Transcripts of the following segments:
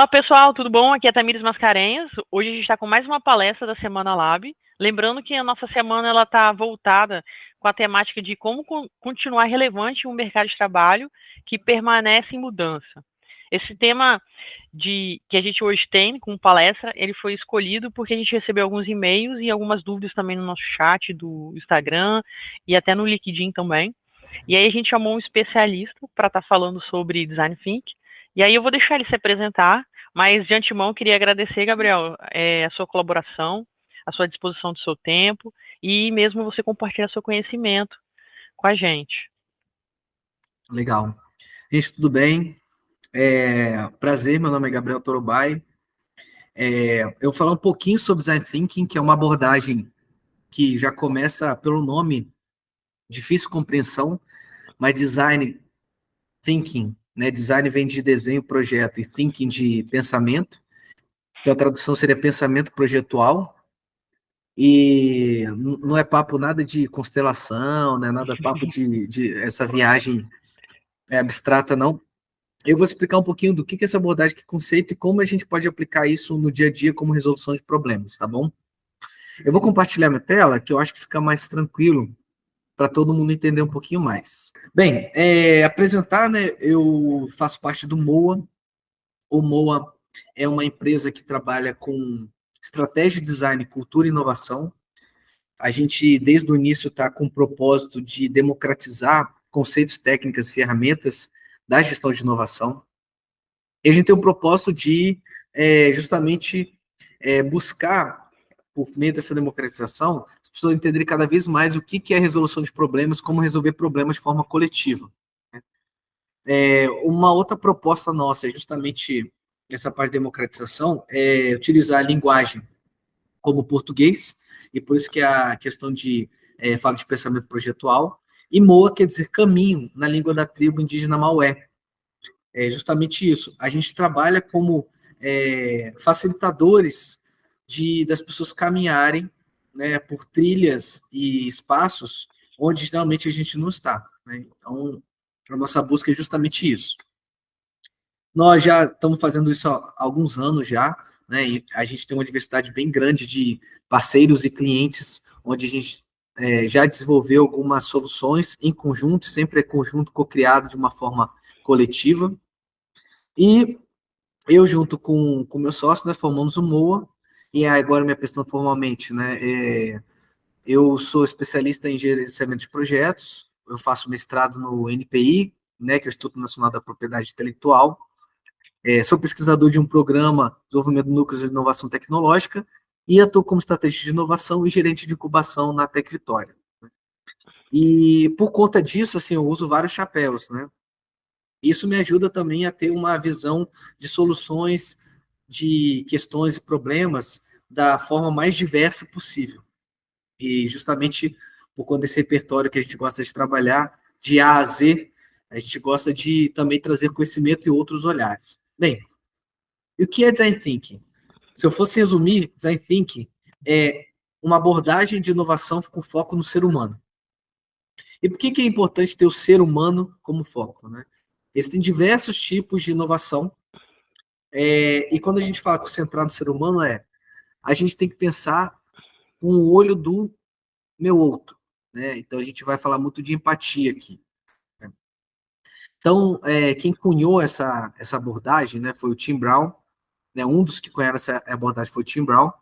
Fala pessoal, tudo bom? Aqui é a Tamires Mascarenhas. Hoje a gente está com mais uma palestra da Semana Lab. Lembrando que a nossa semana ela está voltada com a temática de como continuar relevante em um mercado de trabalho que permanece em mudança. Esse tema que a gente hoje tem com palestra, ele foi escolhido porque a gente recebeu alguns e-mails e algumas dúvidas também no nosso chat do Instagram e até no LinkedIn também. E aí a gente chamou um especialista para estar falando sobre Design Thinking. E aí eu vou deixar ele se apresentar, mas de antemão queria agradecer, Gabriel, a sua colaboração, a sua disposição do seu tempo e mesmo você compartilhar seu conhecimento com a gente. Legal. Gente, tudo bem? Prazer, meu nome é Gabriel Torobai. Eu vou falar um pouquinho sobre Design Thinking, que é uma abordagem que já começa pelo nome, difícil compreensão, mas Design Thinking, né? Design vem de desenho, projeto, e Thinking de pensamento. Então, a tradução seria pensamento projetual. E não é papo nada de constelação, né? Nada papo de essa viagem abstrata, não. Eu vou explicar um pouquinho do que é essa abordagem, que conceito e como a gente pode aplicar isso no dia a dia como resolução de problemas, tá bom? Eu vou compartilhar minha tela, que eu acho que fica mais tranquilo para todo mundo entender um pouquinho mais. Bem, apresentar, né? Eu faço parte do MOA. O MOA é uma empresa que trabalha com estratégia, design, cultura e inovação. A gente, desde o início, está com o propósito de democratizar conceitos, técnicas e ferramentas da gestão de inovação. E a gente tem o propósito de justamente buscar, por meio dessa democratização, as pessoas entenderem cada vez mais o que é a resolução de problemas, como resolver problemas de forma coletiva. Uma outra proposta nossa é justamente essa parte de democratização, é utilizar a linguagem como português, e por isso que a questão de fala de pensamento projetual, e MOA quer dizer caminho na língua da tribo indígena Maué. É justamente isso. A gente trabalha como facilitadores das pessoas caminharem, né, por trilhas e espaços onde geralmente a gente não está, né? Então, a nossa busca é justamente isso. Nós já estamos fazendo isso há alguns anos já, né? E a gente tem uma diversidade bem grande de parceiros e clientes, onde a gente já desenvolveu algumas soluções em conjunto, sempre é conjunto, co-criado de uma forma coletiva. E eu, junto com o meu sócio, nós formamos o MOA, e agora me apresentando formalmente, né? Eu sou especialista em gerenciamento de projetos, eu faço mestrado no NPI, né, que é o Instituto Nacional da Propriedade Intelectual. Sou pesquisador de um programa de desenvolvimento de núcleos de inovação tecnológica e atuo como estrategista de inovação e gerente de incubação na Tec Vitória. E por conta disso, assim, eu uso vários chapéus, né? Isso me ajuda também a ter uma visão de soluções de questões e problemas da forma mais diversa possível. E justamente por conta desse repertório que a gente gosta de trabalhar, de A a Z, a gente gosta de também trazer conhecimento e outros olhares. Bem, e o que é Design Thinking? Se eu fosse resumir, Design Thinking é uma abordagem de inovação com foco no ser humano. E por que é importante ter o ser humano como foco, né? Existem diversos tipos de inovação, e quando a gente fala concentrado no ser humano, a gente tem que pensar com o olho do meu outro, né? Então a gente vai falar muito de empatia aqui. Né? Então, quem cunhou essa abordagem, né, foi o Tim Brown, né? Um dos que cunharam essa abordagem foi o Tim Brown,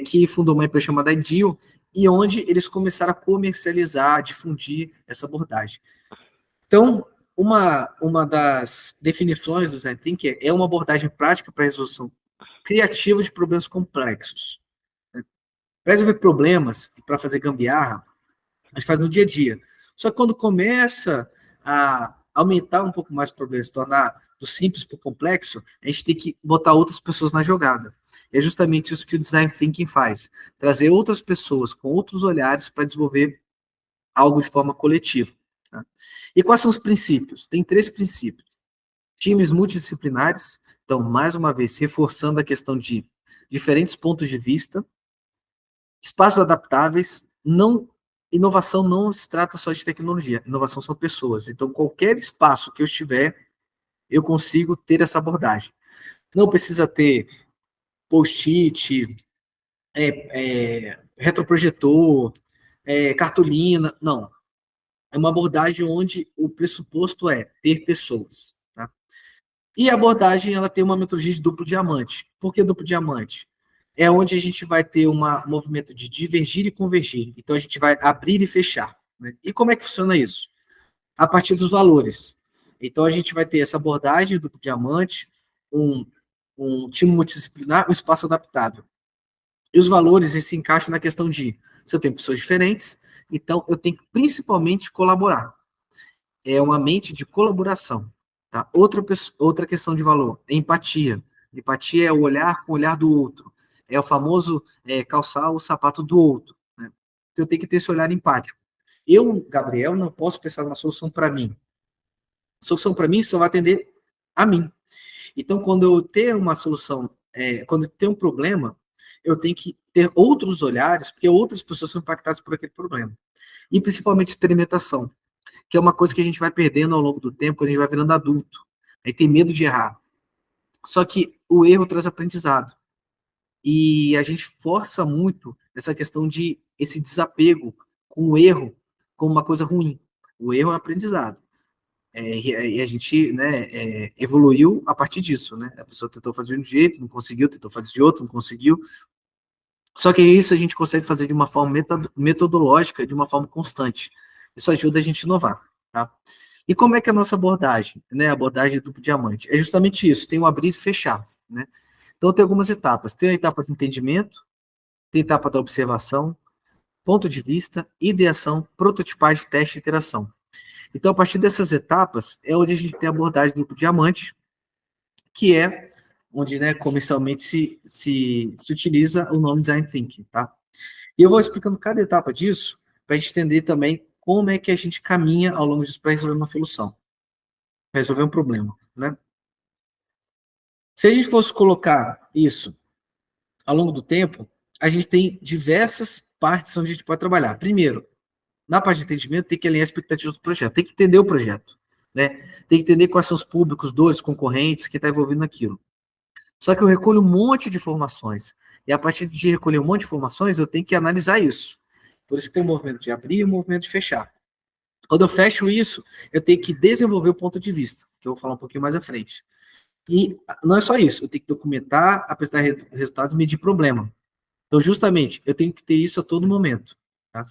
que fundou uma empresa chamada Ideal, e onde eles começaram a comercializar, a difundir essa abordagem. Então, uma das definições do Design Thinking é uma abordagem prática para a resolução criativa de problemas complexos. Para resolver problemas e para fazer gambiarra, a gente faz no dia a dia. Só que quando começa a aumentar um pouco mais o problema, se tornar do simples para o complexo, a gente tem que botar outras pessoas na jogada. É justamente isso que o Design Thinking faz. Trazer outras pessoas com outros olhares para desenvolver algo de forma coletiva. Tá? E quais são os princípios? Tem 3 princípios. Times multidisciplinares, então, mais uma vez, reforçando a questão de diferentes pontos de vista, espaços adaptáveis, inovação não se trata só de tecnologia, inovação são pessoas. Então, qualquer espaço que eu estiver, eu consigo ter essa abordagem. Não precisa ter post-it, retroprojetor, cartolina, não. É uma abordagem onde o pressuposto é ter pessoas, tá? E a abordagem, ela tem uma metodologia de duplo diamante. Por que duplo diamante? É onde a gente vai ter um movimento de divergir e convergir. Então, a gente vai abrir e fechar, né? E como é que funciona isso? A partir dos valores. Então, a gente vai ter essa abordagem duplo diamante, um time multidisciplinar, um espaço adaptável. E os valores se encaixam na questão de, se eu tenho pessoas diferentes, então eu tenho que principalmente colaborar. É uma mente de colaboração. Tá? Outra questão de valor é empatia. Empatia é o olhar com o olhar do outro. É o famoso calçar o sapato do outro. Né? Eu tenho que ter esse olhar empático. Eu, Gabriel, não posso pensar numa solução para mim. A solução para mim só vai atender a mim. Então, quando eu tenho uma solução, quando eu tenho um problema, eu tenho que ter outros olhares, porque outras pessoas são impactadas por aquele problema. E principalmente experimentação, que é uma coisa que a gente vai perdendo ao longo do tempo, quando a gente vai virando adulto. Aí tem medo de errar. Só que o erro traz aprendizado. E a gente força muito essa questão de esse desapego com o erro como uma coisa ruim. O erro é um aprendizado. E a gente, né, evoluiu a partir disso, né? A pessoa tentou fazer de um jeito, não conseguiu, tentou fazer de outro, não conseguiu. Só que isso a gente consegue fazer de uma forma metodológica, de uma forma constante. Isso ajuda a gente a inovar, tá? E como é que é a nossa abordagem, né? A abordagem do diamante. É justamente isso, tem o abrir e fechar, né? Então tem algumas etapas. Tem a etapa do entendimento, tem a etapa da observação, ponto de vista, ideação, prototipagem, teste e iteração. Então, a partir dessas etapas, é onde a gente tem a abordagem do diamante, que é onde, né, comercialmente se utiliza o nome Design Thinking, tá? E eu vou explicando cada etapa disso, para a gente entender também como é que a gente caminha ao longo disso para resolver uma solução, para resolver um problema, né? Se a gente fosse colocar isso ao longo do tempo, a gente tem diversas partes onde a gente pode trabalhar. Primeiro, na parte de entendimento, tem que alinhar expectativas do projeto, tem que entender o projeto, né? Tem que entender quais são os públicos, dores, concorrentes, que está envolvido naquilo. Só que eu recolho um monte de informações, e a partir de recolher um monte de informações, eu tenho que analisar isso. Por isso que tem o movimento de abrir e o movimento de fechar. Quando eu fecho isso, eu tenho que desenvolver o ponto de vista, que eu vou falar um pouquinho mais à frente. E não é só isso, eu tenho que documentar, apresentar resultados e medir problema. Então, justamente, eu tenho que ter isso a todo momento. Tá?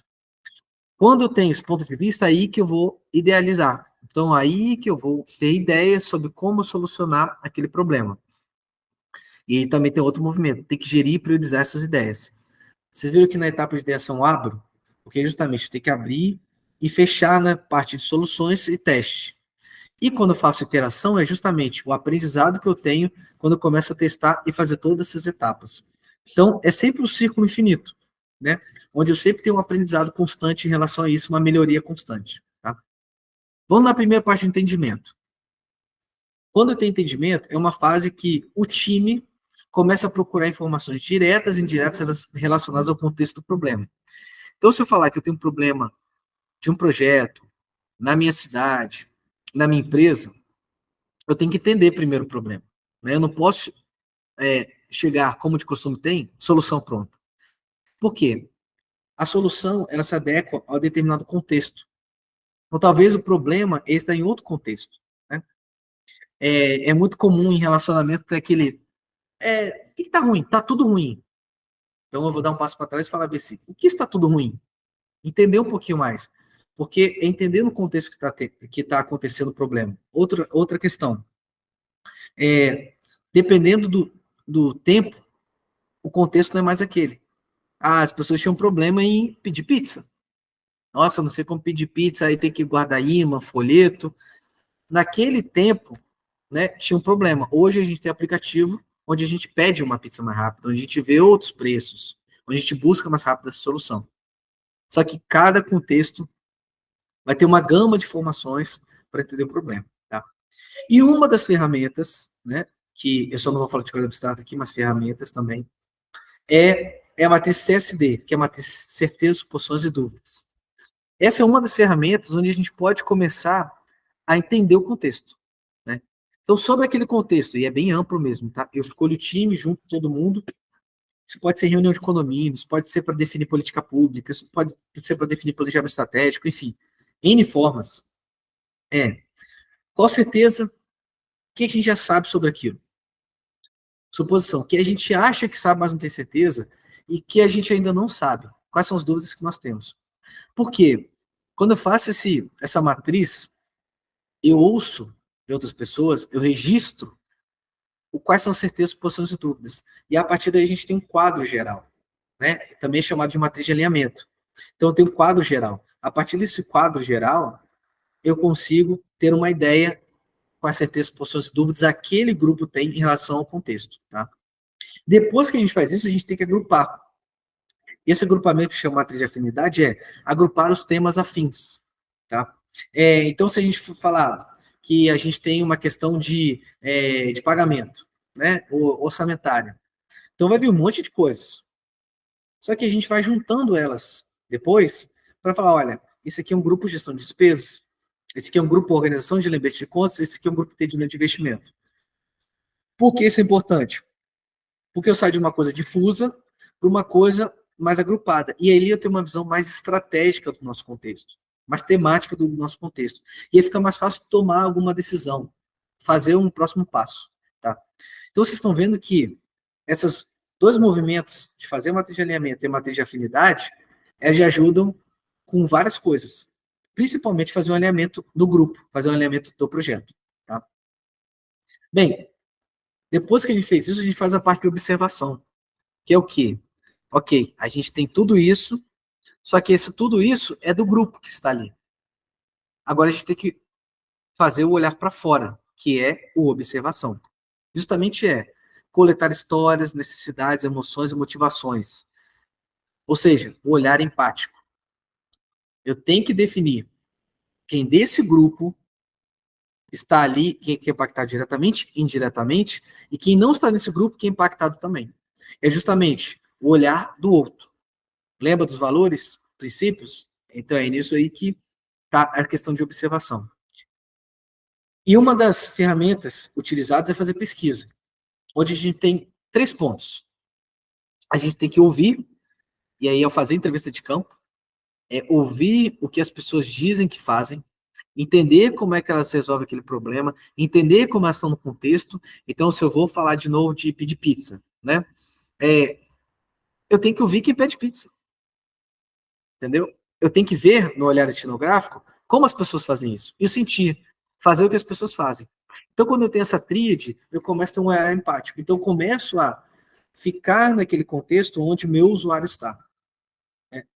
Quando eu tenho esse ponto de vista, aí que eu vou idealizar. Então, aí que eu vou ter ideias sobre como solucionar aquele problema. E também tem outro movimento, tem que gerir e priorizar essas ideias. Vocês viram que na etapa de ideação eu abro? Porque justamente tem que abrir e fechar na parte de soluções e teste. E quando eu faço iteração, é justamente o aprendizado que eu tenho quando eu começo a testar e fazer todas essas etapas. Então, é sempre um círculo infinito, né? Onde eu sempre tenho um aprendizado constante em relação a isso, uma melhoria constante. Tá? Vamos na primeira parte de entendimento. Quando eu tenho entendimento, é uma fase que o time começa a procurar informações diretas e indiretas relacionadas ao contexto do problema. Então, se eu falar que eu tenho um problema de um projeto na minha cidade, na minha empresa, eu tenho que entender primeiro o problema. Né? Eu não posso chegar, como de costume tem, solução pronta. Por quê? A solução, ela se adequa a determinado contexto. Então, talvez o problema está em outro contexto. Né? É muito comum em relacionamento ter aquele... o que está ruim? Está tudo ruim. Então, eu vou dar um passo para trás e falar assim, o que está tudo ruim? Entender um pouquinho mais. Porque é entender no contexto que está acontecendo o problema. Outra questão. Dependendo do tempo, o contexto não é mais aquele. As pessoas tinham problema em pedir pizza. Nossa, eu não sei como pedir pizza, aí tem que guardar imã, folheto. Naquele tempo, né, tinha um problema. Hoje a gente tem aplicativo onde a gente pede uma pizza mais rápida, onde a gente vê outros preços, onde a gente busca mais rápida essa solução. Só que cada contexto vai ter uma gama de informações para entender o problema. Tá? E uma das ferramentas, né, que eu só não vou falar de coisa abstrata aqui, mas ferramentas também, é a matriz CSD, que é a matriz certeza, suposições e dúvidas. Essa é uma das ferramentas onde a gente pode começar a entender o contexto. Né? Então, sobre aquele contexto, e é bem amplo mesmo, tá? Eu escolho o time junto com todo mundo. Isso pode ser reunião de condomínio, isso pode ser para definir política pública, isso pode ser para definir planejamento estratégico, enfim, N formas. Com certeza, o que a gente já sabe sobre aquilo? Suposição, que a gente acha que sabe, mas não tem certeza, e que a gente ainda não sabe. Quais são as dúvidas que nós temos? Por quê? Quando eu faço essa matriz, eu ouço de outras pessoas, eu registro quais são as certezas, posições e dúvidas. E a partir daí a gente tem um quadro geral, né? Também é chamado de matriz de alinhamento. Então eu tenho um quadro geral. A partir desse quadro geral, eu consigo ter uma ideia com a certeza, posições e dúvidas aquele grupo tem em relação ao contexto, tá? Depois que a gente faz isso, a gente tem que agrupar. E esse agrupamento que chama matriz de afinidade é agrupar os temas afins, tá? Então, se a gente for falar que a gente tem uma questão de pagamento, né, orçamentária, então vai vir um monte de coisas. Só que a gente vai juntando elas depois para falar, olha, isso aqui é um grupo de gestão de despesas, esse aqui é um grupo de organização de lembrete de contas, esse aqui é um grupo de entendimento de investimento. Por que isso é importante? Porque eu saio de uma coisa difusa para uma coisa mais agrupada. E aí eu tenho uma visão mais estratégica do nosso contexto, mais temática do nosso contexto. E aí fica mais fácil tomar alguma decisão, fazer um próximo passo. Tá? Então vocês estão vendo que esses dois movimentos de fazer matriz de alinhamento e matriz de afinidade, elas ajudam com várias coisas. Principalmente fazer um alinhamento do grupo, fazer um alinhamento do projeto. Tá? Bem, depois que a gente fez isso, a gente faz a parte de observação, que é o quê? Ok, a gente tem tudo isso, só que tudo isso é do grupo que está ali. Agora a gente tem que fazer o olhar para fora, que é o observação. Justamente coletar histórias, necessidades, emoções e motivações. Ou seja, o olhar empático. Eu tenho que definir quem desse grupo está ali, quem é impactado diretamente, indiretamente, e quem não está nesse grupo, que é impactado também. É justamente o olhar do outro. Lembra dos valores, princípios? Então é nisso aí que está a questão de observação. E uma das ferramentas utilizadas é fazer pesquisa, onde a gente tem 3 pontos. A gente tem que ouvir, e aí ao fazer entrevista de campo, ouvir o que as pessoas dizem que fazem, entender como é que elas resolvem aquele problema, entender como elas estão no contexto. Então, se eu vou falar de novo de pedir pizza, né? Eu tenho que ouvir quem pede pizza. Entendeu? Eu tenho que ver no olhar etnográfico como as pessoas fazem isso. E sentir, fazer o que as pessoas fazem. Então, quando eu tenho essa tríade, eu começo a ter um olhar empático. Então, eu começo a ficar naquele contexto onde o meu usuário está.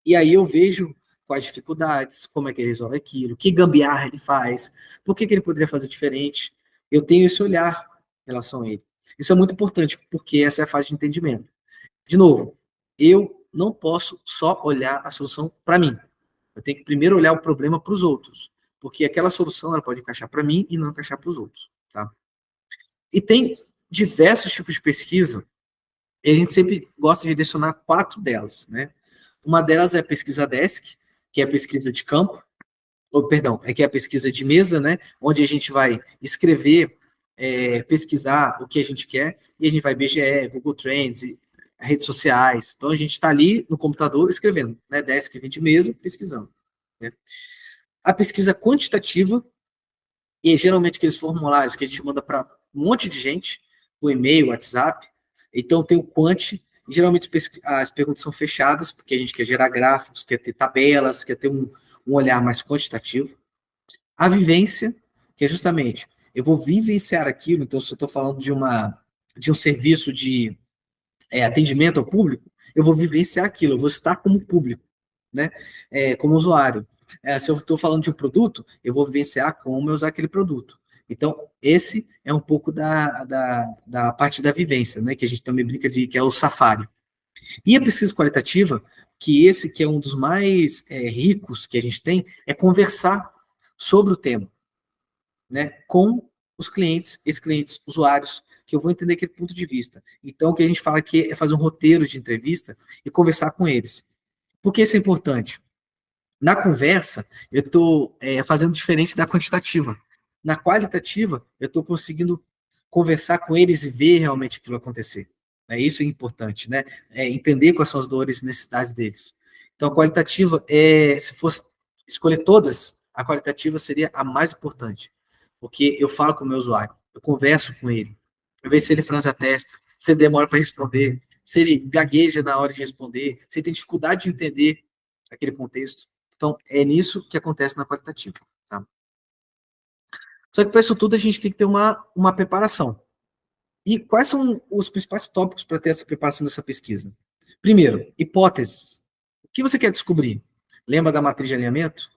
E aí eu vejo quais dificuldades, como é que ele resolve aquilo, que gambiarra ele faz, por que ele poderia fazer diferente. Eu tenho esse olhar em relação a ele. Isso é muito importante, porque essa é a fase de entendimento. De novo, eu não posso só olhar a solução para mim. Eu tenho que primeiro olhar o problema para os outros, porque aquela solução ela pode encaixar para mim e não encaixar para os outros. Tá? E tem diversos tipos de pesquisa, e a gente sempre gosta de direcionar 4 delas. Né? Uma delas é a pesquisa DESC, que é a pesquisa de campo, que é a pesquisa de mesa, né? Onde a gente vai escrever, pesquisar o que a gente quer, e a gente vai BGE, Google Trends, redes sociais. Então a gente está ali no computador escrevendo, né? Desk vem de mesa, pesquisando. Né? A pesquisa quantitativa, e geralmente aqueles formulários que a gente manda para um monte de gente, por e-mail, WhatsApp. Então tem o quant, e geralmente as perguntas são fechadas, porque a gente quer gerar gráficos, quer ter tabelas, quer ter um olhar mais quantitativo. A vivência, que é justamente, eu vou vivenciar aquilo, então se eu estou falando de um serviço de atendimento ao público, eu vou vivenciar aquilo, eu vou estar como público, né? Como usuário. Se eu estou falando de um produto, eu vou vivenciar como eu usar aquele produto. Então, esse é um pouco da parte da vivência, né? Que a gente também brinca que é o safari. E a pesquisa qualitativa, que esse que é um dos mais ricos que a gente tem, é conversar sobre o tema, né? Com os clientes, ex-clientes, usuários, que eu vou entender aquele ponto de vista. Então, o que a gente fala aqui é fazer um roteiro de entrevista e conversar com eles. Por que isso é importante? Na conversa, eu estou fazendo diferente da quantitativa. Na qualitativa, eu estou conseguindo conversar com eles e ver realmente aquilo acontecer. Isso é importante, né? Entender quais são as dores e necessidades deles. Então, a qualitativa, se fosse escolher todas, a qualitativa seria a mais importante, porque eu falo com o meu usuário, eu converso com ele, eu vejo se ele franze a testa, se ele demora para responder, se ele gagueja na hora de responder, se ele tem dificuldade de entender aquele contexto. Então, é nisso que acontece na qualitativa. Tá? Só que para isso tudo a gente tem que ter uma preparação. E quais são os principais tópicos para ter essa preparação dessa pesquisa? Primeiro, hipóteses. O que você quer descobrir? Lembra da matriz de alinhamento?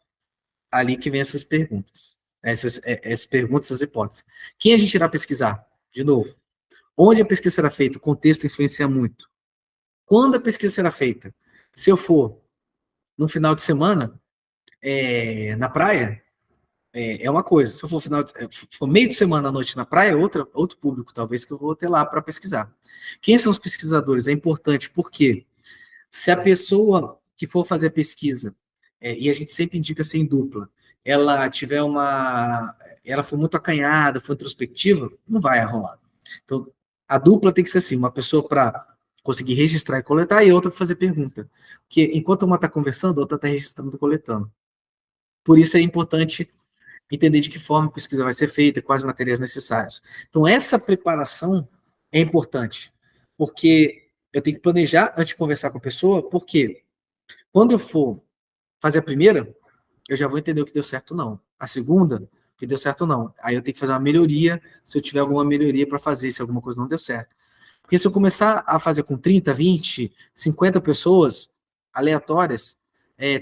Ali que vem essas perguntas. Essas perguntas, essas hipóteses. Quem a gente irá pesquisar? De novo. Onde a pesquisa será feita? O contexto influencia muito. Quando a pesquisa será feita? Se eu for no final de semana, na praia, é uma coisa. Se eu for meio de semana à noite na praia, outro público, talvez, que eu vou ter lá para pesquisar. Quem são os pesquisadores? É importante, porque se a pessoa que for fazer a pesquisa, e a gente sempre indica ser em dupla, ela for muito acanhada, for introspectiva, não vai rolar. Então, a dupla tem que ser assim, uma pessoa para conseguir registrar e coletar, e outra para fazer pergunta. Porque enquanto uma está conversando, a outra está registrando e coletando. Por isso é importante entender de que forma a pesquisa vai ser feita, quais materiais necessários. Então, essa preparação é importante, porque eu tenho que planejar antes de conversar com a pessoa, porque quando eu for fazer a primeira, eu já vou entender o que deu certo ou não. A segunda, o que deu certo ou não. Aí eu tenho que fazer uma melhoria, se eu tiver alguma melhoria para fazer, se alguma coisa não deu certo. Porque se eu começar a fazer com 30, 20, 50 pessoas aleatórias,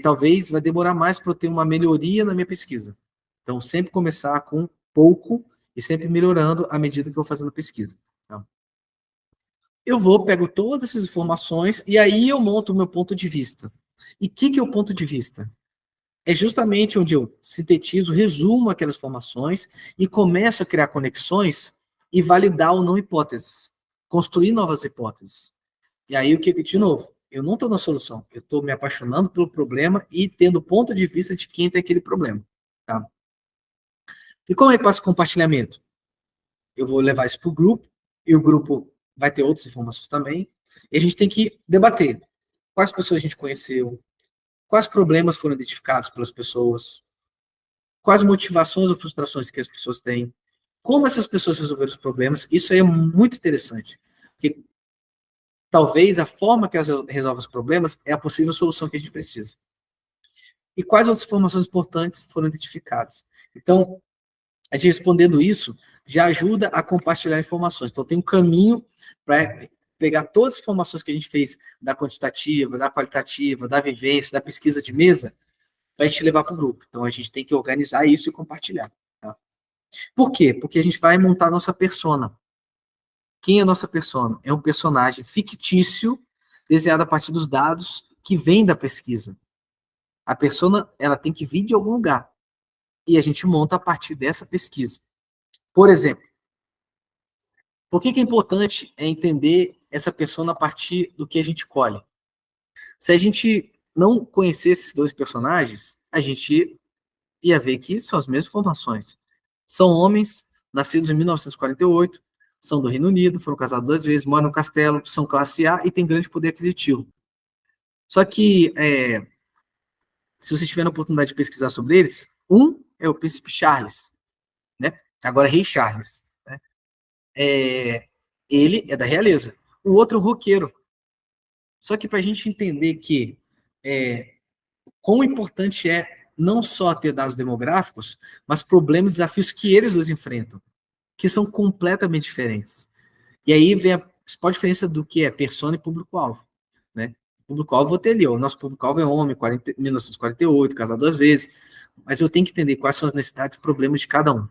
talvez vai demorar mais para eu ter uma melhoria na minha pesquisa. Então, sempre começar com pouco e sempre melhorando à medida que eu vou fazendo a pesquisa. Tá? Eu pego todas essas informações e aí eu monto o meu ponto de vista. E o que é o ponto de vista? É justamente onde eu sintetizo, resumo aquelas informações e começo a criar conexões e validar ou não hipóteses. Construir novas hipóteses. E aí, de novo, eu não estou na solução. Eu estou me apaixonando pelo problema e tendo ponto de vista de quem tem aquele problema. Tá? E como é que passa o compartilhamento? Eu vou levar isso para o grupo, e o grupo vai ter outras informações também, e a gente tem que debater quais pessoas a gente conheceu, quais problemas foram identificados pelas pessoas, quais motivações ou frustrações que as pessoas têm, como essas pessoas resolveram os problemas. Isso aí é muito interessante, porque talvez a forma que elas resolvem os problemas é a possível solução que a gente precisa. E quais outras informações importantes foram identificadas. Então, a gente respondendo isso, já ajuda a compartilhar informações. Então, tem um caminho para pegar todas as informações que a gente fez da quantitativa, da qualitativa, da vivência, da pesquisa de mesa, para a gente levar para o grupo. Então, a gente tem que organizar isso e compartilhar. Tá? Por quê? Porque a gente vai montar a nossa persona. Quem é a nossa persona? É um personagem fictício, desenhado a partir dos dados que vêm da pesquisa. A persona, ela tem que vir de algum lugar. E a gente monta a partir dessa pesquisa. Por exemplo, por que é importante entender essa persona a partir do que a gente colhe? Se a gente não conhecesse esses dois personagens, a gente ia ver que são as mesmas formações. São homens, nascidos em 1948, são do Reino Unido, foram casados 2 vezes, moram no castelo, são classe A e têm grande poder aquisitivo. Só que, se vocês tiverem a oportunidade de pesquisar sobre eles, um é o príncipe Charles, né? Agora rei Charles. Né? Ele é da realeza. O outro é um roqueiro. Só que para a gente entender que quão importante é não só ter dados demográficos, mas problemas e desafios que eles dois enfrentam, que são completamente diferentes. E aí vem a principal diferença do que é persona e público-alvo. Né? O público-alvo vou ter ali, o nosso público-alvo é homem, 1948, casado 2 vezes, mas eu tenho que entender quais são as necessidades e problemas de cada um.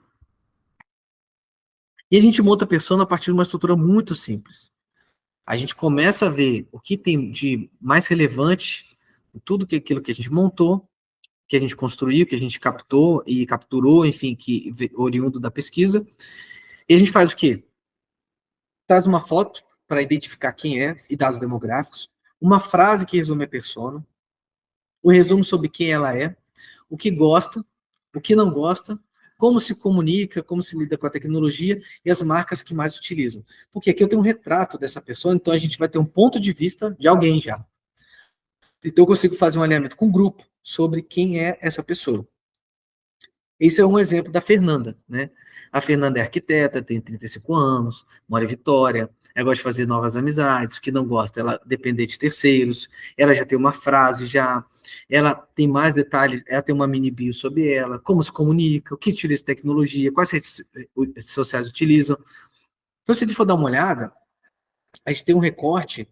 E a gente monta a persona a partir de uma estrutura muito simples. A gente começa a ver o que tem de mais relevante em tudo aquilo que a gente montou, que a gente construiu, que a gente captou e capturou, enfim, que oriundo da pesquisa. E a gente faz o quê? Traz uma foto para identificar quem é e dados demográficos, uma frase que resume a persona, o resumo sobre quem ela é, o que gosta, o que não gosta, como se comunica, como se lida com a tecnologia e as marcas que mais utilizam. Porque aqui eu tenho um retrato dessa pessoa, então a gente vai ter um ponto de vista de alguém já. Então eu consigo fazer um alinhamento com o grupo sobre quem é essa pessoa. Esse é um exemplo da Fernanda, né? A Fernanda é arquiteta, tem 35 anos, mora em Vitória, ela gosta de fazer novas amizades, o que não gosta, ela depender de terceiros, ela já tem uma frase já, ela tem mais detalhes, ela tem uma mini bio sobre ela, como se comunica, o que utiliza de tecnologia, quais redes sociais utilizam. Então, se a gente for dar uma olhada, a gente tem um recorte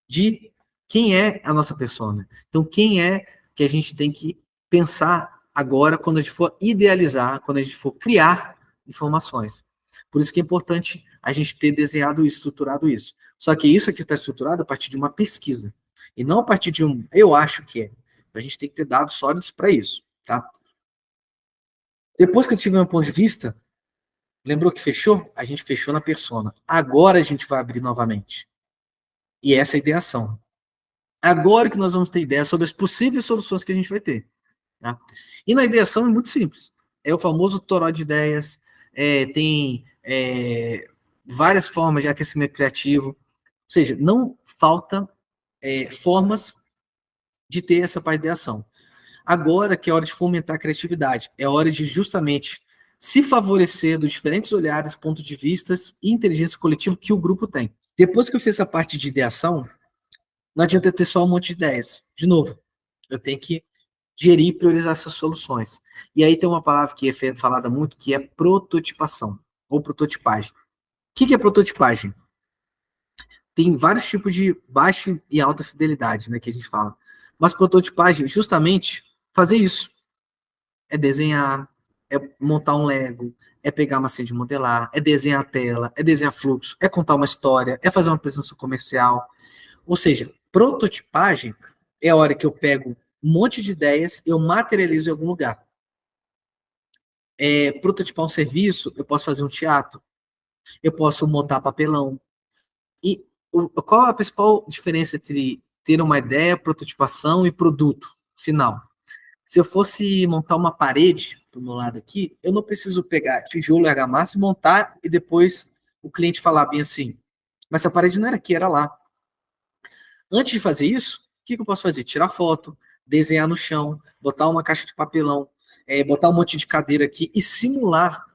de quem é a nossa persona. Então, quem é que a gente tem que pensar agora quando a gente for idealizar, quando a gente for criar informações. Por isso que é importante a gente ter desenhado e estruturado isso. Só que isso aqui está estruturado a partir de uma pesquisa. E não a partir de um, eu acho que é. A gente tem que ter dados sólidos para isso, tá? Depois que eu tive meu ponto de vista, lembrou que fechou? A gente fechou na persona. Agora a gente vai abrir novamente. E essa é a ideação. Agora que nós vamos ter ideia sobre as possíveis soluções que a gente vai ter. Tá? E na ideação é muito simples. É o famoso toró de ideias, tem várias formas de aquecimento criativo. Ou seja, não falta formas de ter essa parte de ideação. Agora que é hora de fomentar a criatividade, é hora de justamente se favorecer dos diferentes olhares, pontos de vistas e inteligência coletiva que o grupo tem. Depois que eu fiz essa parte de ideação, não adianta ter só um monte de ideias. De novo, eu tenho que gerir e priorizar essas soluções. E aí tem uma palavra que é falada muito, que é prototipação, ou prototipagem. O que é prototipagem? Tem vários tipos de baixa e alta fidelidade, né, que a gente fala. Mas prototipagem, justamente, fazer isso. É desenhar, é montar um Lego, é pegar uma massinha de modelar, é desenhar a tela, é desenhar fluxo, é contar uma história, é fazer uma apresentação comercial. Ou seja, prototipagem é a hora que eu pego um monte de ideias, eu materializo em algum lugar. Prototipar um serviço, eu posso fazer um teatro, eu posso montar papelão. E qual a principal diferença entre ter uma ideia, prototipação e produto final? Se eu fosse montar uma parede do meu lado aqui, eu não preciso pegar tijolo e argamassa e montar e depois o cliente falar bem assim, mas a parede não era aqui, era lá. Antes de fazer isso, o que eu posso fazer? Tirar foto, desenhar no chão, botar uma caixa de papelão, botar um monte de cadeira aqui e simular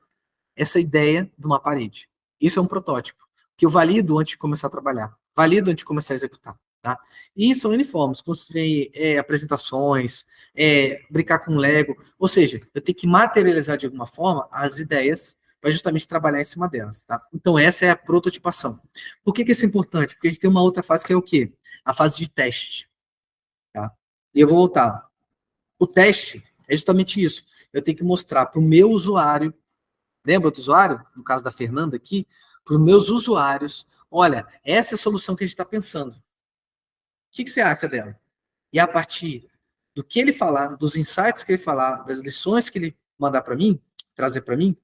essa ideia de uma parede. Isso é um protótipo, que eu valido antes de começar a trabalhar, valido antes de começar a executar. Tá? E são uniformes, você apresentações, brincar com Lego, ou seja, eu tenho que materializar de alguma forma as ideias para justamente trabalhar em cima delas. Tá? Então essa é a prototipação. Por que isso é importante? Porque a gente tem uma outra fase que é o quê? A fase de teste. Tá? E eu vou voltar. O teste é justamente isso. Eu tenho que mostrar para o meu usuário, lembra do usuário? No caso da Fernanda aqui, para os meus usuários, olha, essa é a solução que a gente está pensando. O que você acha dela? E a partir do que ele falar, dos insights que ele falar, das lições que ele mandar para mim, trazer para mim,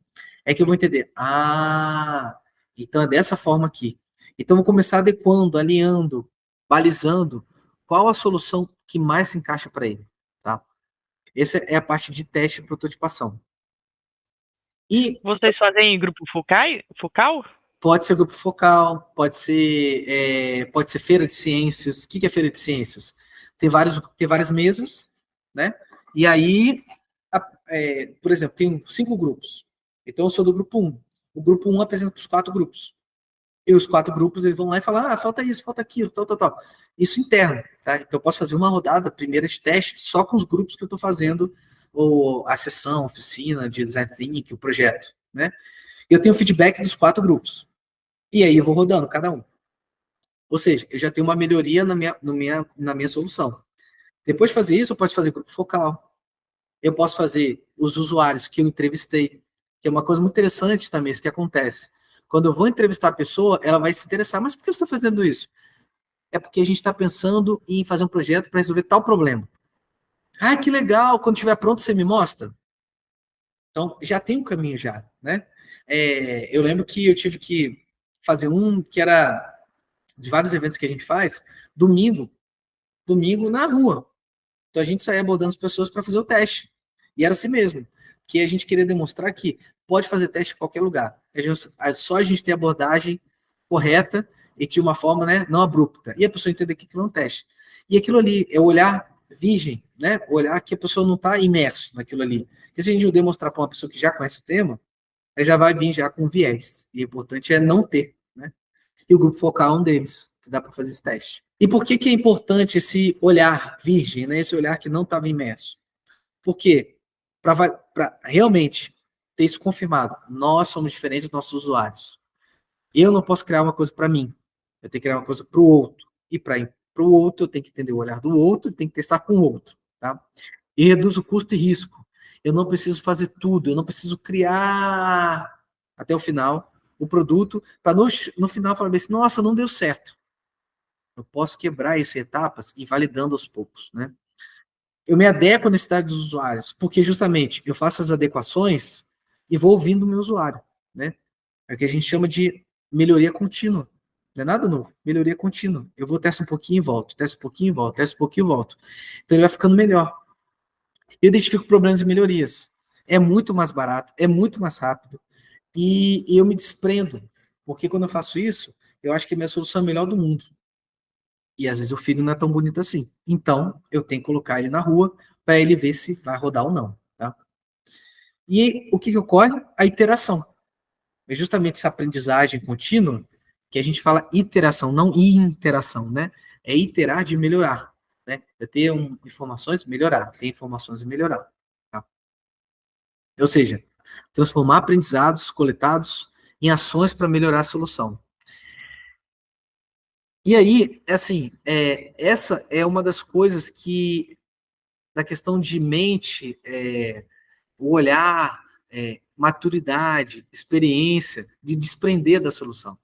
é que eu vou entender. Ah, então é dessa forma aqui. Então eu vou começar adequando, alinhando, balizando qual a solução que mais se encaixa para ele. Tá? Essa é a parte de teste e prototipação. E vocês fazem grupo focal? Pode ser grupo focal, pode ser feira de ciências. O que é feira de ciências? Tem várias mesas, né? E aí, por exemplo, tem 5 grupos. Então, eu sou do grupo 1. O grupo 1 apresenta para os 4 grupos. E os 4 grupos eles vão lá e falam, falta isso, falta aquilo, tal. Isso interno, tá? Então, eu posso fazer uma rodada primeira de teste só com os grupos que eu estou fazendo a sessão, a oficina de design thinking, o projeto, né? Eu tenho feedback dos 4 grupos. E aí eu vou rodando cada um. Ou seja, eu já tenho uma melhoria na minha solução. Depois de fazer isso, eu posso fazer grupo focal. Eu posso fazer os usuários que eu entrevistei, que é uma coisa muito interessante também, isso que acontece. Quando eu vou entrevistar a pessoa, ela vai se interessar, mas por que você está fazendo isso? É porque a gente está pensando em fazer um projeto para resolver tal problema. Ah, que legal, quando estiver pronto você me mostra. Então, já tem um caminho já, né? Eu lembro que eu tive que fazer um que era de vários eventos que a gente faz, domingo na rua. Então a gente saía abordando as pessoas para fazer o teste. E era assim mesmo. que é a gente querer demonstrar que pode fazer teste em qualquer lugar. É só a gente ter a abordagem correta e de uma forma, né, não abrupta. E a pessoa entender que aquilo é um teste. E aquilo ali é o olhar virgem, né? O olhar que a pessoa não está imerso naquilo ali. Porque se a gente demonstrar para uma pessoa que já conhece o tema, ela já vai vir já com viés. E o importante é não ter, né? E o grupo focal é um deles, que dá para fazer esse teste. E por que é importante esse olhar virgem, né? Esse olhar que não estava imerso? Porque, para realmente ter isso confirmado, nós somos diferentes dos nossos usuários. Eu não posso criar uma coisa para mim. Eu tenho que criar uma coisa para o outro. E para o outro, eu tenho que entender o olhar do outro, tenho que testar com o outro. Tá? E reduz o custo e risco. Eu não preciso fazer tudo, eu não preciso criar até o final o produto, para no final falar assim, nossa, não deu certo. Eu posso quebrar isso em etapas e validando aos poucos, né? Eu me adequo à necessidade dos usuários, porque justamente eu faço as adequações e vou ouvindo o meu usuário, né? É o que a gente chama de melhoria contínua. Não é nada novo, melhoria contínua. Eu vou testar um pouquinho e volto, testo um pouquinho e volto, testo um pouquinho e volto. Então ele vai ficando melhor. Eu identifico problemas e melhorias. É muito mais barato, é muito mais rápido. E eu me desprendo, porque quando eu faço isso, eu acho que a minha solução é a melhor do mundo. E às vezes o filho não é tão bonito assim. Então, eu tenho que colocar ele na rua para ele ver se vai rodar ou não. Tá? E o que ocorre? A iteração. É justamente essa aprendizagem contínua que a gente fala iteração, não interação, né? É iterar de melhorar. Né? Eu tenho informações, melhorar. Ter informações e melhorar. Tá? Ou seja, transformar aprendizados coletados em ações para melhorar a solução. E aí, assim, essa é uma das coisas que, da questão de mente, o olhar, maturidade, experiência, de desprender da solução.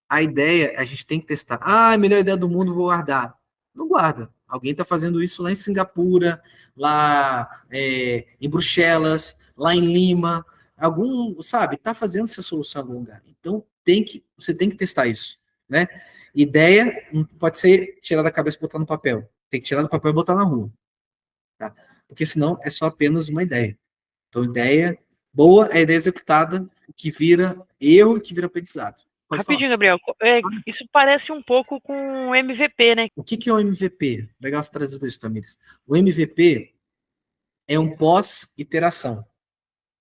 A ideia, a gente tem que testar. Ah, a melhor ideia do mundo, vou guardar. Não guarda. Alguém está fazendo isso lá em Singapura, lá em Bruxelas, lá em Lima. Algum, sabe, está fazendo essa solução em algum lugar. Então, você tem que testar isso, né? Ideia não pode ser tirar da cabeça e botar no papel. Tem que tirar do papel e botar na rua. Tá? Porque senão é só apenas uma ideia. Então, ideia boa é a ideia executada que vira erro e que vira aprendizado. Pode rapidinho, falar. Gabriel. Isso parece um pouco com o MVP, né? O que é o MVP? Legal você trazer isso, Tamires. O MVP é um pós-iteração,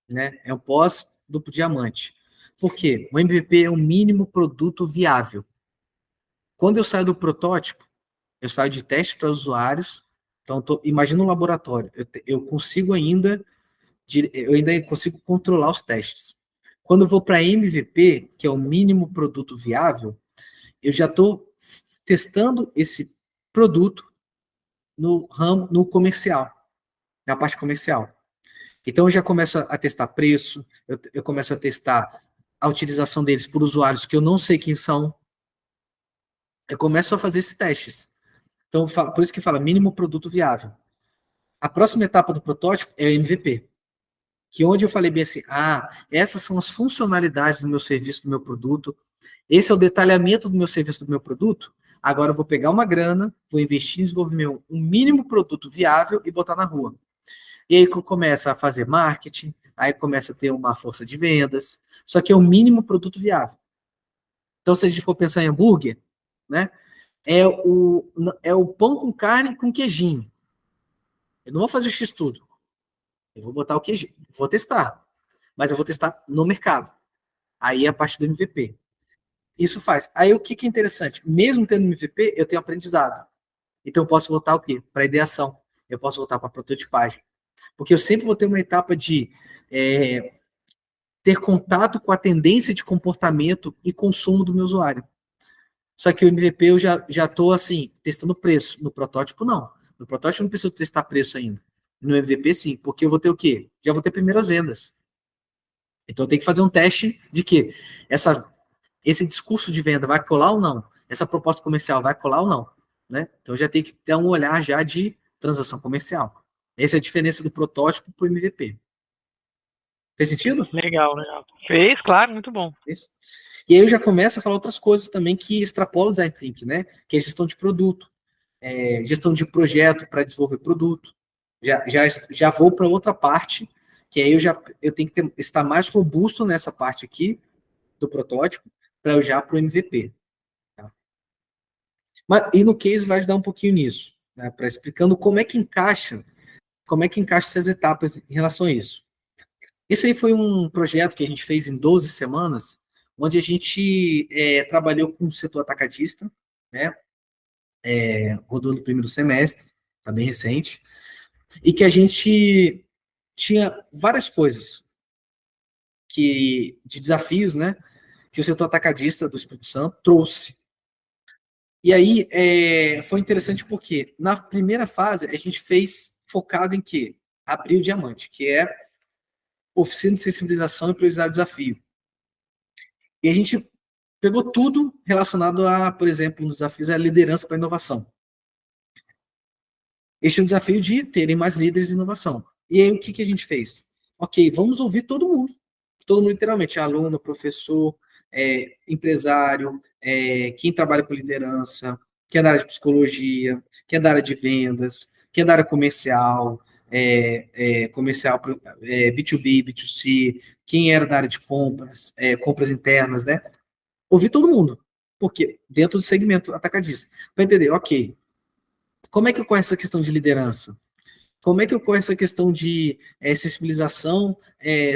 né? É um pós-duplo diamante. Por quê? O MVP é o mínimo produto viável. Quando eu saio do protótipo, eu saio de teste para usuários. Então, imagina um laboratório. Eu ainda consigo controlar os testes. Quando eu vou para MVP, que é o mínimo produto viável, eu já estou testando esse produto no ramo, no comercial, na parte comercial. Então, eu já começo a testar preço, eu começo a testar a utilização deles por usuários que eu não sei quem são. Eu começo a fazer esses testes. Então, por isso que fala mínimo produto viável. A próxima etapa do protótipo é o MVP, que onde eu falei bem assim, essas são as funcionalidades do meu serviço, do meu produto, esse é o detalhamento do meu serviço, do meu produto, agora eu vou pegar uma grana, vou investir em desenvolver um mínimo produto viável e botar na rua. E aí começa a fazer marketing, aí começa a ter uma força de vendas, só que é o mínimo produto viável. Então, se a gente for pensar em hambúrguer, né, é o pão com carne com queijinho. Eu não vou fazer isso tudo. Eu vou botar o queijinho, vou testar, mas eu vou testar no mercado. Aí é a parte do MVP. Isso faz. Aí o que é interessante? Mesmo tendo MVP, eu tenho aprendizado. Então eu posso voltar o quê? Para ideação. Eu posso voltar para prototipagem. Porque eu sempre vou ter uma etapa de ter contato com a tendência de comportamento e consumo do meu usuário. Só que o MVP eu já estou assim, testando preço. No protótipo, não. No protótipo eu não preciso testar preço ainda. No MVP, sim, porque eu vou ter o quê? Já vou ter primeiras vendas. Então eu tenho que fazer um teste de que esse discurso de venda vai colar ou não? Essa proposta comercial vai colar ou não? Né? Então já tem que ter um olhar já de transação comercial. Essa é a diferença do protótipo para o MVP. Fez sentido? Legal, legal. Fez, claro, muito bom. Isso. E aí eu já começo a falar outras coisas também que extrapolam o design thinking, né? Que é gestão de produto, gestão de projeto para desenvolver produto. Já vou para outra parte que aí eu tenho que estar mais robusto nessa parte aqui do protótipo para eu já para o MVP. Tá? E no case vai ajudar um pouquinho nisso, né, para explicando como é que encaixa essas etapas em relação a isso. Esse aí foi um projeto que a gente fez em 12 semanas, onde a gente trabalhou com o setor atacadista, né, rodou no primeiro semestre, está bem recente, e que a gente tinha várias coisas de desafios, né, que o setor atacadista do Espírito Santo trouxe. E aí foi interessante porque na primeira fase a gente fez focado em quê? Abrir o diamante, que é oficina de sensibilização e priorizar o desafio. E a gente pegou tudo relacionado a, por exemplo, nos desafios a liderança para inovação. Este é o desafio de terem mais líderes de inovação. E aí o que a gente fez? Ok, vamos ouvir todo mundo literalmente, aluno, professor, empresário, quem trabalha com liderança, quem é da área de psicologia, quem é da área de vendas, quem é da área comercial, B2B, B2C, quem era da área de compras, compras internas, né? Ouvir todo mundo, porque dentro do segmento atacadista, para entender, ok, como é que ocorre essa questão de liderança? Como é que ocorre essa questão de sensibilização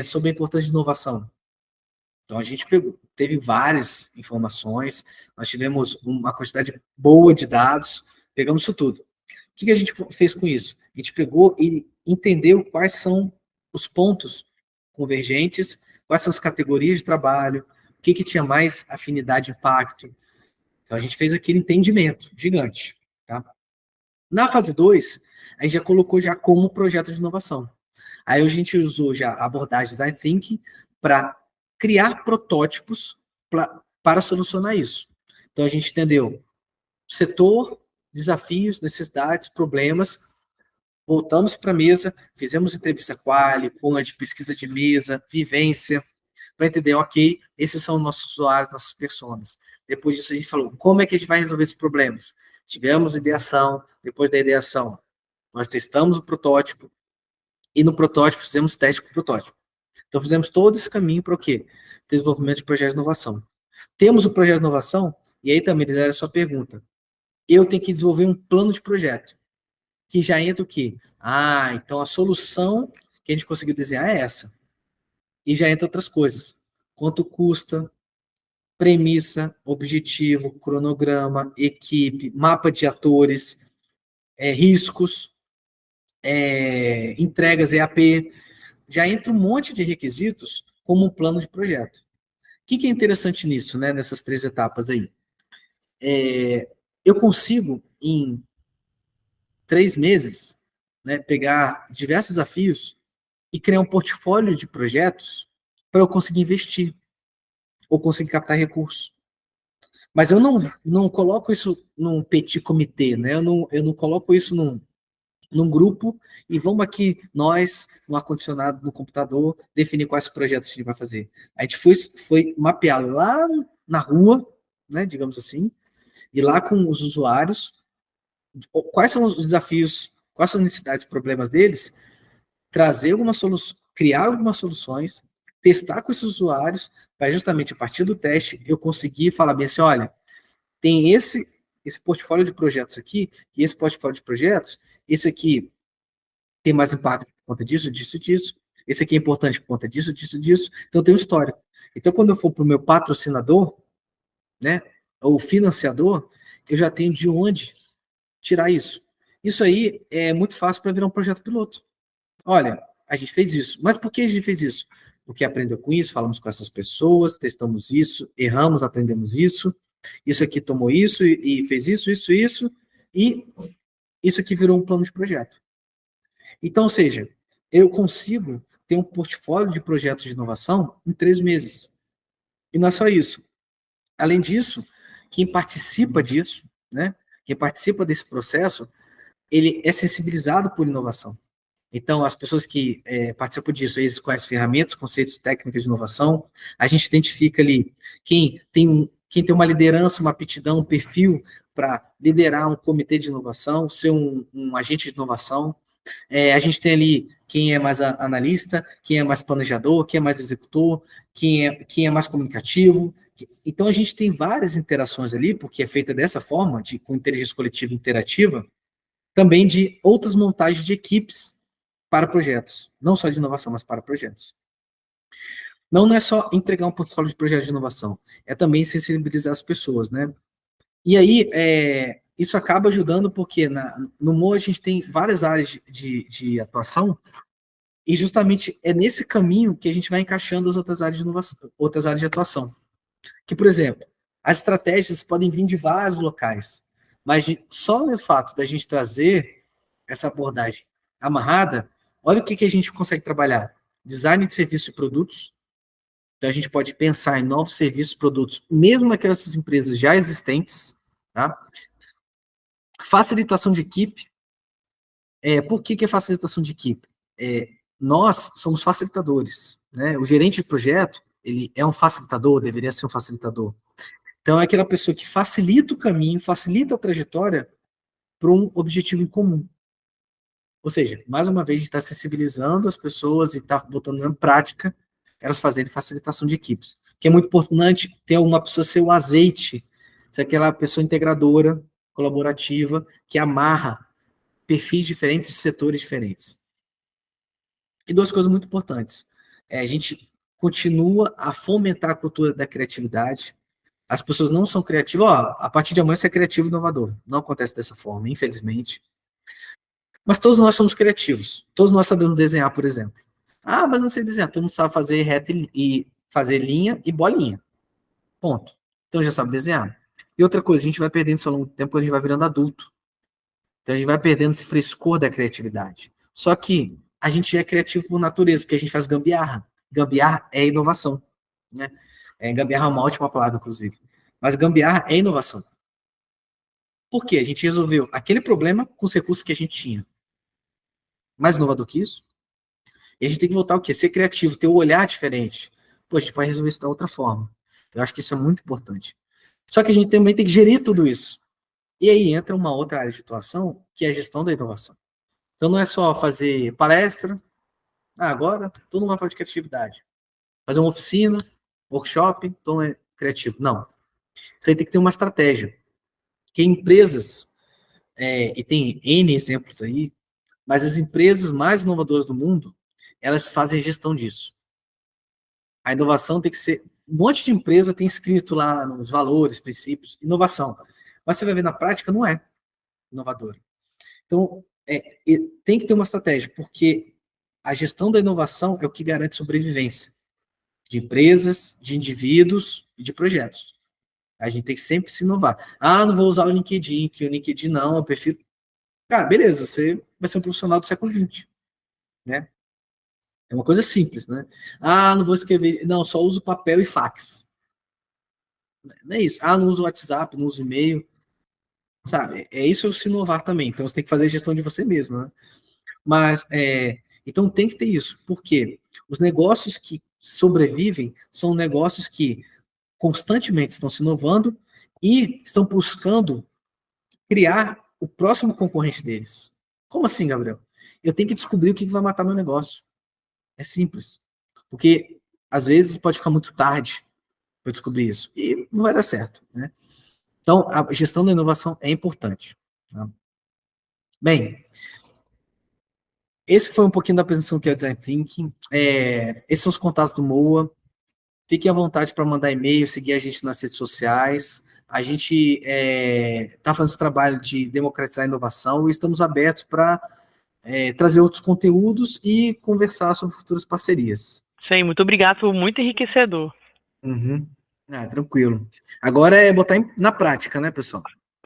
sobre a importância de inovação? Então, a gente teve várias informações, nós tivemos uma quantidade boa de dados, pegamos isso tudo. O que a gente fez com isso? A gente pegou e entendeu quais são os pontos convergentes, quais são as categorias de trabalho, o que tinha mais afinidade e impacto. Então, a gente fez aquele entendimento gigante. Tá? Na fase 2, a gente já colocou já como projeto de inovação. Aí a gente usou já abordagens design thinking para criar protótipos para solucionar isso. Então a gente entendeu setor, desafios, necessidades, problemas, voltamos para a mesa, fizemos entrevista quali, ponte, pesquisa de mesa, vivência, para entender, ok, esses são nossos usuários, nossas pessoas. Depois disso a gente falou, como é que a gente vai resolver esses problemas? Tivemos ideação, depois da ideação, nós testamos o protótipo, e no protótipo fizemos teste com o protótipo. Então fizemos todo esse caminho para o quê? Desenvolvimento de projeto de inovação. Temos o projeto de inovação, e aí também era a sua pergunta. Eu tenho que desenvolver um plano de projeto, que já entra o quê? Então a solução que a gente conseguiu desenhar é essa. E já entra outras coisas. Quanto custa, premissa, objetivo, cronograma, equipe, mapa de atores, riscos, entregas EAP. Já entra um monte de requisitos como um plano de projeto. O que é interessante nisso, né, nessas 3 etapas aí? Eu consigo, em 3 meses, né, pegar diversos desafios e criar um portfólio de projetos para eu conseguir investir ou conseguir captar recursos. Mas eu não coloco isso num petit comitê, né? Eu não coloco isso num grupo e vamos aqui, nós, no ar-condicionado, no computador, definir quais projetos a gente vai fazer. A gente foi mapear lá na rua, né, digamos assim, e lá com os usuários, quais são os desafios, quais são as necessidades e problemas deles, trazer algumas soluções, criar algumas soluções, testar com esses usuários, para justamente a partir do teste eu conseguir falar bem assim, olha, tem esse portfólio de projetos aqui, e esse portfólio de projetos, esse aqui tem mais impacto por conta disso, disso, disso, esse aqui é importante por conta disso, disso, disso, então tem um histórico. Então, quando eu for para o meu patrocinador, né, ou financiador, eu já tenho de onde tirar isso. Isso aí é muito fácil para virar um projeto piloto. Olha, a gente fez isso. Mas por que a gente fez isso? Porque aprendeu com isso, falamos com essas pessoas, testamos isso, erramos, aprendemos isso. Isso aqui tomou isso e fez isso, isso, isso. E isso aqui virou um plano de projeto. Então, ou seja, eu consigo ter um portfólio de projetos de inovação em 3 meses. E não é só isso. Além disso, quem participa disso, né? Quem participa desse processo, ele é sensibilizado por inovação. Então, as pessoas que participam disso, eles conhecem ferramentas, conceitos, técnicas de inovação. A gente identifica ali quem tem uma liderança, uma aptidão, um perfil para liderar um comitê de inovação, ser um agente de inovação. A gente tem ali quem é mais analista, quem é mais planejador, quem é mais executor, quem é mais comunicativo. Então, a gente tem várias interações ali, porque é feita dessa forma, com inteligência coletiva interativa, também de outras montagens de equipes para projetos. Não só de inovação, mas para projetos. Não é só entregar um portfólio de projetos de inovação, é também sensibilizar as pessoas, né? E aí, isso acaba ajudando porque no MOA a gente tem várias áreas de atuação e justamente é nesse caminho que a gente vai encaixando as outras áreas de inovação, outras áreas de atuação. Que, por exemplo, as estratégias podem vir de vários locais, mas só no fato da gente trazer essa abordagem amarrada, olha o que a gente consegue trabalhar. Design de serviços e produtos. Então, a gente pode pensar em novos serviços e produtos, mesmo naquelas empresas já existentes, tá? Facilitação de equipe. Por que é facilitação de equipe? Nós somos facilitadores, né? O gerente de projeto, ele é um facilitador, deveria ser um facilitador. Então, é aquela pessoa que facilita o caminho, facilita a trajetória para um objetivo em comum. Ou seja, mais uma vez, a gente está sensibilizando as pessoas e está botando em prática elas fazerem facilitação de equipes. Que é muito importante ter uma pessoa ser o azeite, ser aquela pessoa integradora, colaborativa, que amarra perfis diferentes de setores diferentes. E duas coisas muito importantes. A gente continua a fomentar a cultura da criatividade. As pessoas não são criativas. A partir de amanhã você é criativo e inovador. Não acontece dessa forma, infelizmente. Mas todos nós somos criativos. Todos nós sabemos desenhar, por exemplo. Mas não sei desenhar. Todo mundo sabe fazer reta e fazer linha e bolinha. Ponto. Então já sabe desenhar. E outra coisa, a gente vai perdendo isso ao longo do tempo quando a gente vai virando adulto. Então a gente vai perdendo esse frescor da criatividade. Só que a gente é criativo por natureza, porque a gente faz gambiarra. Gambiarra é inovação. Né? Gambiarra é uma ótima palavra, inclusive. Mas gambiarra é inovação. Por quê? A gente resolveu aquele problema com os recursos que a gente tinha. Mais inovador que isso? E a gente tem que voltar ao quê? Ser criativo, ter um olhar diferente. Pô, a gente pode resolver isso da outra forma. Eu acho que isso é muito importante. Só que a gente também tem que gerir tudo isso. E aí entra uma outra área de atuação, que é a gestão da inovação. Então não é só fazer palestra, agora todo mundo vai falar de criatividade. Fazer uma oficina, workshop, então é criativo. Não. Isso aí tem que ter uma estratégia. Que empresas, e tem N exemplos aí, mas as empresas mais inovadoras do mundo, elas fazem a gestão disso. A inovação tem que ser... Um monte de empresa tem escrito lá nos valores, princípios, inovação. Mas você vai ver na prática, não é inovadora. Então, tem que ter uma estratégia, porque a gestão da inovação é o que garante sobrevivência de empresas, de indivíduos e de projetos. A gente tem que sempre se inovar. Não vou usar o LinkedIn, que o LinkedIn não, eu prefiro... Cara, beleza, você vai ser um profissional do século XX, né? É uma coisa simples, né? Não vou escrever... Não, só uso papel e fax. Não é isso. Não uso WhatsApp, não uso e-mail. Sabe? É isso se inovar também. Então, você tem que fazer a gestão de você mesmo, né? Mas, então tem que ter isso. Por quê? Os negócios que sobrevivem são negócios que constantemente estão se inovando e estão buscando criar o próximo concorrente deles. Como assim, Gabriel? Eu tenho que descobrir o que vai matar meu negócio. É simples. Porque, às vezes, pode ficar muito tarde para descobrir isso. E não vai dar certo, né? Então, a gestão da inovação é importante. Tá? Bem, esse foi um pouquinho da apresentação que é o Design Thinking. Esses são os contatos do MOA. Fiquem à vontade para mandar e-mail, seguir a gente nas redes sociais. A gente está fazendo esse trabalho de democratizar a inovação e estamos abertos para trazer outros conteúdos e conversar sobre futuras parcerias. Sim, muito obrigado, foi muito enriquecedor. Uhum. Tranquilo. Agora é botar na prática, né, pessoal?